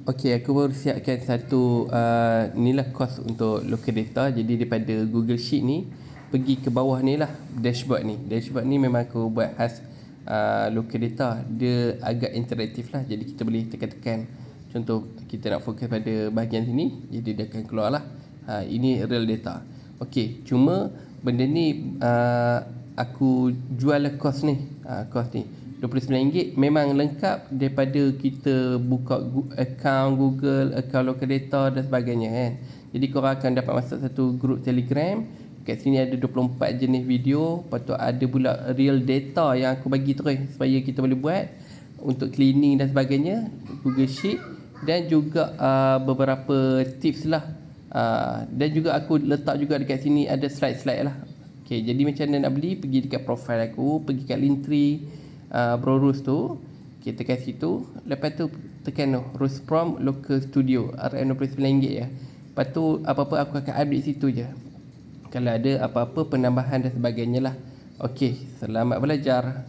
Okey, aku baru siapkan satu ni lah course untuk local data. Jadi daripada Google Sheet ni pergi ke bawah ni lah dashboard ni. Dashboard ni memang aku buat khas local data. Dia agak interaktif lah. Jadi kita boleh tekan-tekan. Contoh kita nak fokus pada bahagian sini, jadi dia akan keluar lah. Ini real data. Okey, cuma benda ni aku jual lah course ni. Course ni RM29 memang lengkap daripada kita buka account Google, account local data dan sebagainya kan. Jadi korang akan dapat masuk satu group Telegram. Kat sini ada 24 jenis video. Lepas tu ada pula real data yang aku bagi terus supaya kita boleh buat untuk cleaning dan sebagainya, Google Sheet. Dan juga beberapa tips lah. Dan juga aku letak juga dekat sini ada slide-slide lah. Okay, jadi macam mana nak beli, pergi dekat profile aku, pergi kat Linktree, Browroost tu, kita tekan situ. Lepas tu tekan Rose Prom Local Studio, RM29 ya. Lepas tu apa-apa aku akan update situ je kalau ada apa-apa penambahan dan sebagainya lah. Okey, selamat belajar.